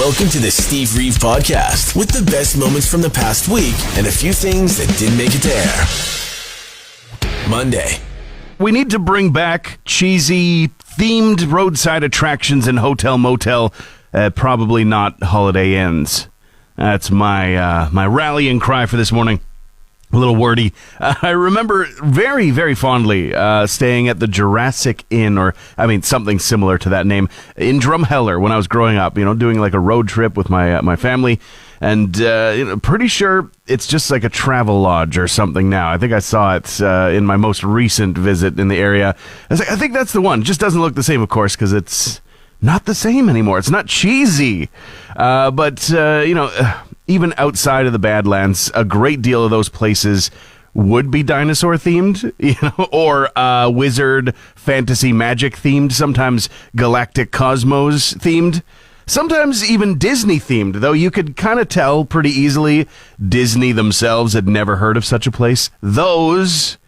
Welcome to the Steve Reeve Podcast with the best moments from the past week and a few things that didn't make it to air. Monday. We need to bring back cheesy themed roadside attractions and hotel motel, probably not Holiday Inns. That's my rallying cry for this morning. A little wordy. I remember very, very fondly staying at the Jurassic Inn, something similar to that name, in Drumheller when I was growing up, doing like a road trip with my family. And pretty sure it's just like a travel lodge or something now. I think I saw it in my most recent visit in the area. I think that's the one. It just doesn't look the same, of course, because it's not the same anymore. It's not cheesy. But even outside of the Badlands, a great deal of those places would be dinosaur themed, or wizard, fantasy, magic themed, sometimes galactic cosmos themed, sometimes even Disney themed, though you could kind of tell pretty easily Disney themselves had never heard of such a place. Those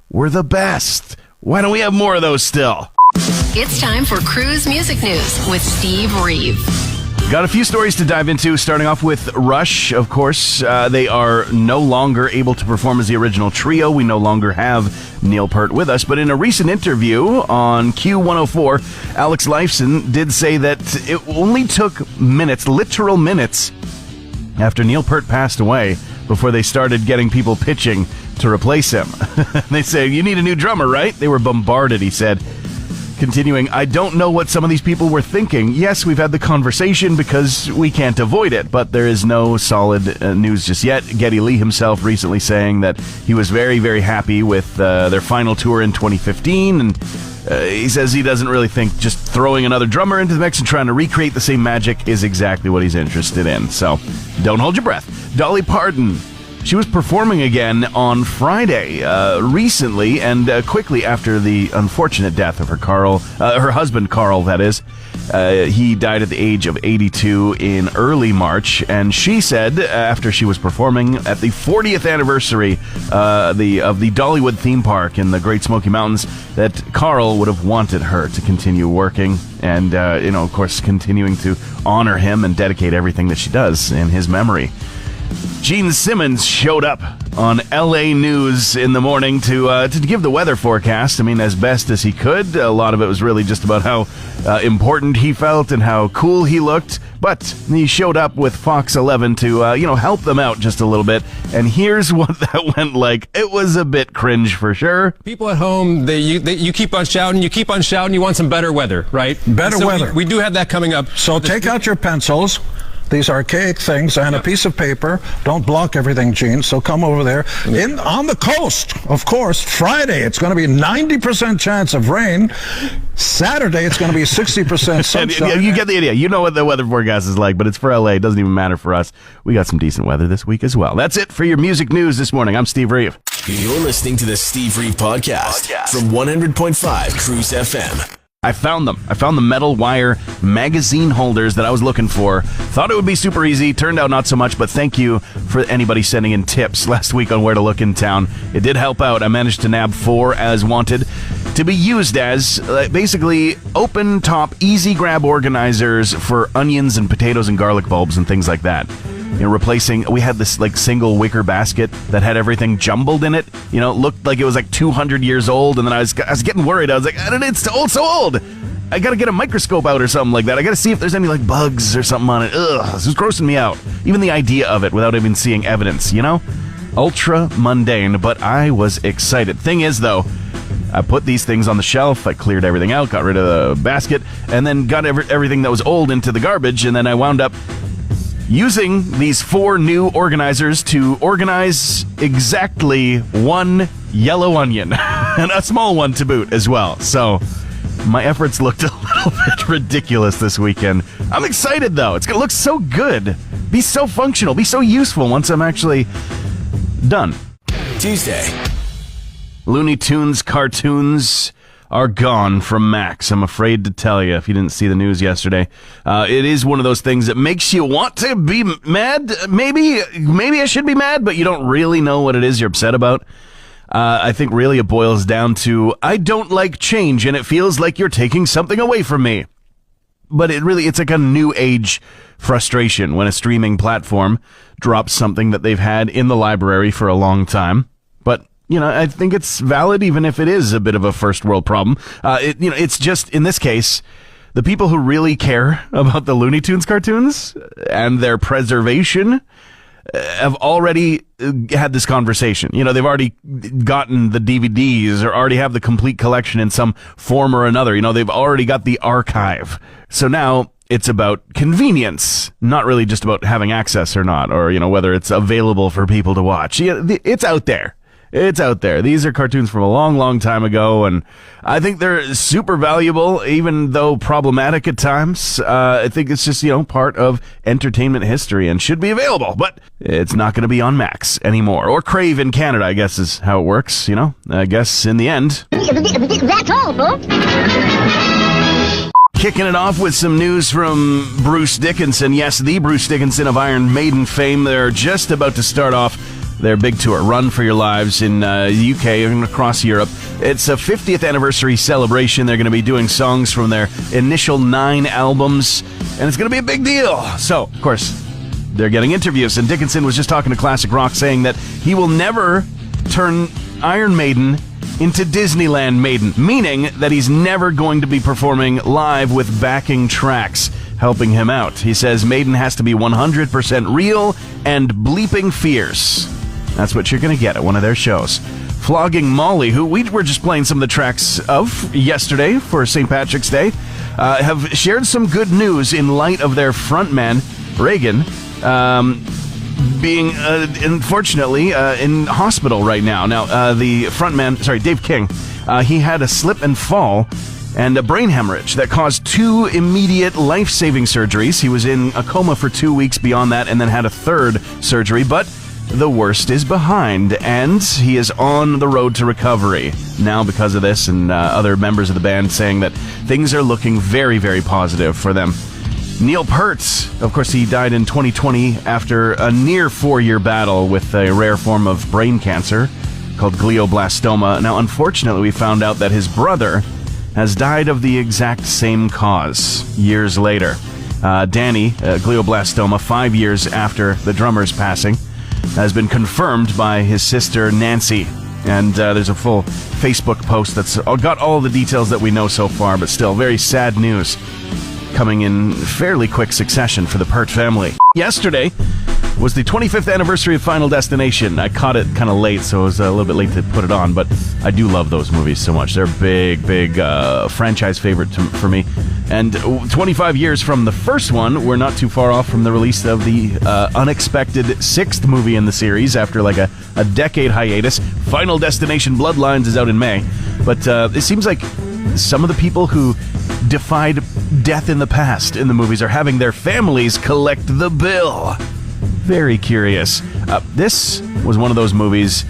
were the best. Why don't we have more of those still? It's time for Cruz Music News with Steve Reeve. Got a few stories to dive into, starting off with Rush, of course. They are no longer able to perform as the original trio. We no longer have Neil Peart with us. But in a recent interview on Q104, Alex Lifeson did say that it only took minutes, literal minutes, after Neil Peart passed away before they started getting people pitching to replace him. They say, "You need a new drummer, right?" They were bombarded, he said. Continuing, "I don't know what some of these people were thinking. Yes, we've had the conversation because we can't avoid it, but there is no solid news just yet." Geddy Lee himself recently saying that he was very, very happy with their final tour in 2015, and he says he doesn't really think just throwing another drummer into the mix and trying to recreate the same magic is exactly what he's interested in. So, don't hold your breath. Dolly Parton. She was performing again on Friday recently and quickly after the unfortunate death of her husband, Carl, that is. He died at the age of 82 in early March, and she said after she was performing at the 40th anniversary of the Dollywood theme park in the Great Smoky Mountains that Carl would have wanted her to continue working and, of course, continuing to honor him and dedicate everything that she does in his memory. Gene Simmons showed up on LA News in the morning to give the weather forecast. I mean, as best as he could. A lot of it was really just about how important he felt and how cool he looked. But he showed up with Fox 11 to, help them out just a little bit. And here's what that went like. It was a bit cringe for sure. People at home, you keep on shouting, you want some better weather, right? Better weather. We do have that coming up. So take out your pencils. These archaic things, and a piece of paper. Don't block everything, Gene, so come over there. On the coast, of course, Friday, it's going to be 90% chance of rain. Saturday, it's going to be 60% sunshine. You get the idea. You know what the weather forecast is like, but it's for LA. It doesn't even matter for us. We got some decent weather this week as well. That's it for your music news this morning. I'm Steve Reeve. You're listening to the Steve Reeve Podcast from 100.5 Cruz FM. I found them. I found the metal wire magazine holders that I was looking for. Thought it would be super easy. Turned out not so much, but thank you for anybody sending in tips last week on where to look in town. It did help out. I managed to nab 4 as wanted to be used as basically open top, easy grab organizers for onions and potatoes and garlic bulbs and things like that. We had this single wicker basket that had everything jumbled in it. It looked like it was 200 years old, and then I was getting worried. I was like, it's so old. I gotta get a microscope out or something like that. I gotta see if there's any bugs or something on it. Ugh, this is grossing me out. Even the idea of it without even seeing evidence, Ultra mundane, but I was excited. Thing is, though, I put these things on the shelf, I cleared everything out, got rid of the basket, and then got everything that was old into the garbage, and then I wound up using these 4 new organizers to organize exactly 1 yellow onion, and a small one to boot as well. So my efforts looked a little bit ridiculous this weekend. I'm excited, though. It's going to look so good, be so functional, be so useful once I'm actually done. Tuesday. Looney Tunes cartoons are gone from Max. I'm afraid to tell you, if you didn't see the news yesterday. It is one of those things that makes you want to be mad. Maybe I should be mad, but you don't really know what it is you're upset about. I think really it boils down to, I don't like change, and it feels like you're taking something away from me. But it's like a new age frustration when a streaming platform drops something that they've had in the library for a long time. But, I think it's valid even if it is a bit of a first world problem. It's just, in this case, the people who really care about the Looney Tunes cartoons and their preservation have already had this conversation. They've already gotten the DVDs or already have the complete collection in some form or another. They've already got the archive. So now it's about convenience, not really just about having access or not, or, whether it's available for people to watch. It's out there. It's out there. These are cartoons from a long, long time ago, and I think they're super valuable, even though problematic at times. I think it's just, part of entertainment history and should be available, but it's not going to be on Max anymore. Or Crave in Canada, I guess is how it works, I guess in the end. That's all, folks. Kicking it off with some news from Bruce Dickinson. Yes, the Bruce Dickinson of Iron Maiden fame. They're just about to start off their big tour, Run for Your Lives, in the UK and across Europe. It's a 50th anniversary celebration. They're going to be doing songs from their initial 9 albums, and it's going to be a big deal. So, of course, they're getting interviews, and Dickinson was just talking to Classic Rock saying that he will never turn Iron Maiden into Disneyland Maiden, meaning that he's never going to be performing live with backing tracks helping him out. He says Maiden has to be 100% real and bleeping fierce. That's what you're going to get at one of their shows. Flogging Molly, who we were just playing some of the tracks of yesterday for St. Patrick's Day, have shared some good news in light of their frontman, Reagan, being, unfortunately, in hospital right now. Now, the frontman, Dave King, he had a slip and fall and a brain hemorrhage that caused 2 immediate life-saving surgeries. He was in a coma for 2 weeks beyond that and then had a 3rd surgery, but the worst is behind, and he is on the road to recovery now because of this, and other members of the band saying that things are looking very, very positive for them. Neil Peart, of course, he died in 2020 after a near 4-year battle with a rare form of brain cancer called glioblastoma. Now, unfortunately, we found out that his brother has died of the exact same cause years later. Danny, glioblastoma, 5 years after the drummer's passing, has been confirmed by his sister Nancy. And there's a full Facebook post that's got all the details that we know so far, but still very sad news coming in fairly quick succession for the Peart family. Yesterday was the 25th anniversary of Final Destination. I caught it kind of late, so I was a little bit late to put it on, but I do love those movies so much. They're big franchise favorite for me. And 25 years from the first one, we're not too far off from the release of the unexpected 6th movie in the series after like a decade hiatus. Final Destination Bloodlines is out in May. But it seems like some of the people who defied death in the past in the movies are having their families collect the bill. Very curious. This was one of those movies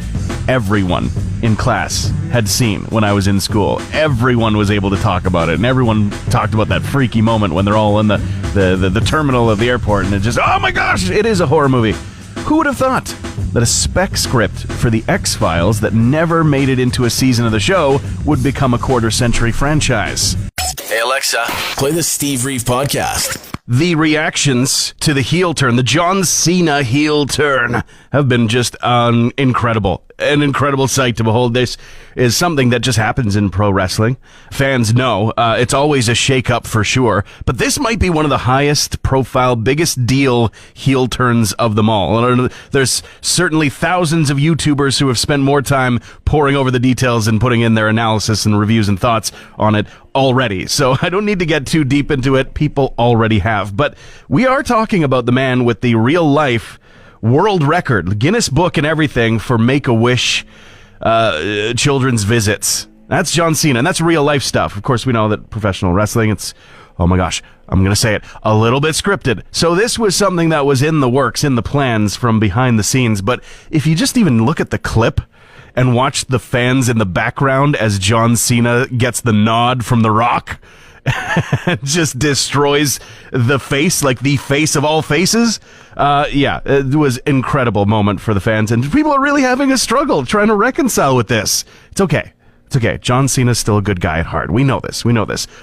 everyone in class had seen when I was in school. Everyone was able to talk about it, and everyone talked about that freaky moment when they're all in the terminal of the airport, and it just, oh my gosh, it is a horror movie. Who would have thought that a spec script for the X-Files that never made it into a season of the show would become a quarter-century franchise? Hey Alexa, play the Steve Reeve podcast. The reactions to the heel turn, the John Cena heel turn, have been just incredible. An incredible sight to behold. This is something that just happens in pro wrestling. Fans know it's always a shake-up for sure, but this might be one of the highest profile, biggest deal heel turns of them all. There's certainly thousands of YouTubers who have spent more time poring over the details and putting in their analysis and reviews and thoughts on it already. So I don't need to get too deep into it. People already have. But we are talking about the man with the real-life world record, Guinness Book and everything, for Make-A-Wish children's visits. That's John Cena, and that's real life stuff. Of course, we know that professional wrestling, it's, oh my gosh, I'm going to say it, a little bit scripted. So this was something that was in the works, in the plans from behind the scenes. But if you just even look at the clip and watch the fans in the background as John Cena gets the nod from The Rock, just destroys the face, like the face of all faces. It was an incredible moment for the fans, and people are really having a struggle trying to reconcile with this. It's okay. It's okay. John Cena's still a good guy at heart. We know this.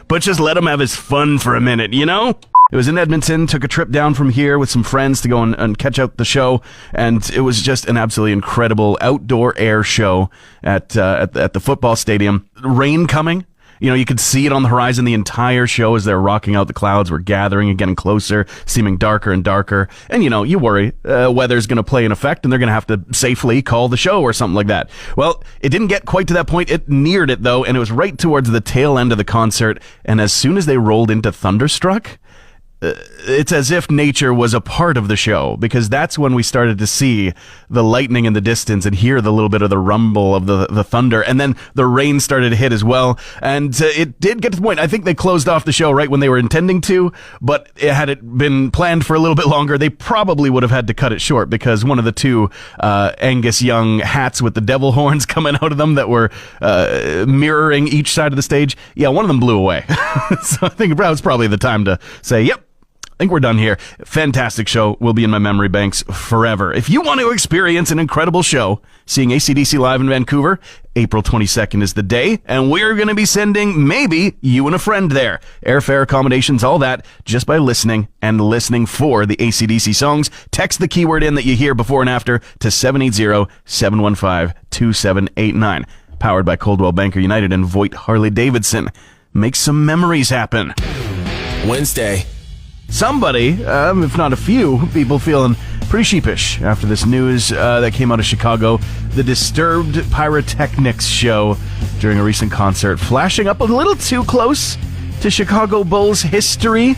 But just let him have his fun for a minute, you know? It was in Edmonton, took a trip down from here with some friends to go and catch out the show, and it was just an absolutely incredible outdoor air show at the football stadium. Rain coming. You know, you could see it on the horizon the entire show as they're rocking out. The clouds were gathering and getting closer, seeming darker and darker. And, you know, you worry weather's going to play an effect and they're going to have to safely call the show or something like that. Well, it didn't get quite to that point. It neared it, though, and it was right towards the tail end of the concert. And as soon as they rolled into Thunderstruck, it's as if nature was a part of the show, because that's when we started to see the lightning in the distance and hear the little bit of the rumble of the thunder, and then the rain started to hit as well, and it did get to the point. I think they closed off the show right when they were intending to, but had it been planned for a little bit longer, they probably would have had to cut it short, because one of the two Angus Young hats with the devil horns coming out of them that were mirroring each side of the stage, one of them blew away. So I think it was probably the time to say, yep, I think we're done here. Fantastic show. Will be in my memory banks forever. If you want to experience an incredible show, seeing AC/DC live in Vancouver, April 22nd is the day, and we're going to be sending maybe you and a friend there. Airfare, accommodations, all that, just by listening for the AC/DC songs. Text the keyword in that you hear before and after to 780-715-2789. Powered by Coldwell Banker United and Voight Harley-Davidson. Make some memories happen. Wednesday. Somebody, if not a few, people feeling pretty sheepish after this news that came out of Chicago. The Disturbed Pyrotechnics show during a recent concert, flashing up a little too close to Chicago Bulls history.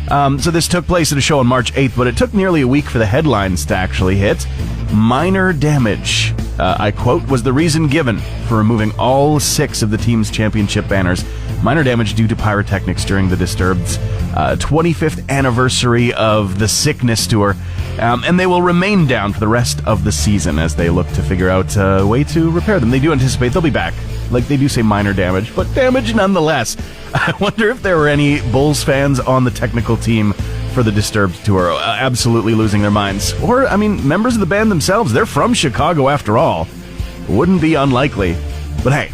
So this took place at a show on March 8th, but it took nearly a week for the headlines to actually hit. Minor damage, I quote, was the reason given for removing all 6 of the team's championship banners. Minor damage due to pyrotechnics during the Disturbed's 25th anniversary of the Sickness Tour. And they will remain down for the rest of the season as they look to figure out a way to repair them. They do anticipate they'll be back. Like, they do say minor damage, but damage nonetheless. I wonder if there were any Bulls fans on the technical team for the Disturbed tour, absolutely losing their minds. Or, I mean, members of the band themselves. They're from Chicago after all. Wouldn't be unlikely. But hey,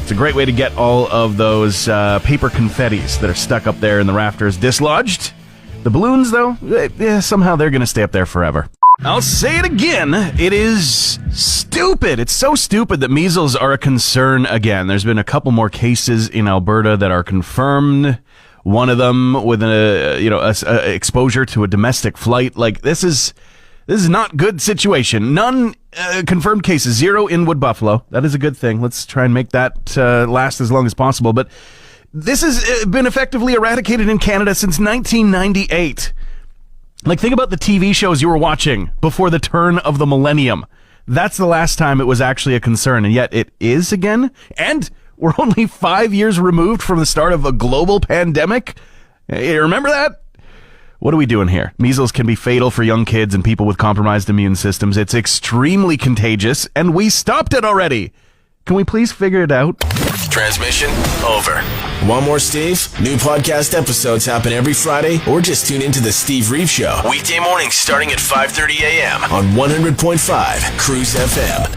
it's a great way to get all of those paper confettis that are stuck up there in the rafters dislodged. The balloons, though, somehow they're going to stay up there forever. I'll say it again. It is stupid. It's so stupid that measles are a concern again. There's been a couple more cases in Alberta that are confirmed. One of them with a exposure to a domestic flight. Like, this is not good situation. None confirmed cases. 0 in Wood Buffalo. That is a good thing. Let's try and make that last as long as possible. But this has been effectively eradicated in Canada since 1998. Like, think about the TV shows you were watching before the turn of the millennium. That's the last time it was actually a concern, and yet it is again. And we're only 5 years removed from the start of a global pandemic. Hey, remember that? What are we doing here? Measles can be fatal for young kids and people with compromised immune systems. It's extremely contagious, and we stopped it already. Can we please figure it out? Transmission over. Want more Steve? New podcast episodes happen every Friday, or just tune into the Steve Reeve Show. Weekday mornings starting at 5:30 a.m. on 100.5 Cruz FM.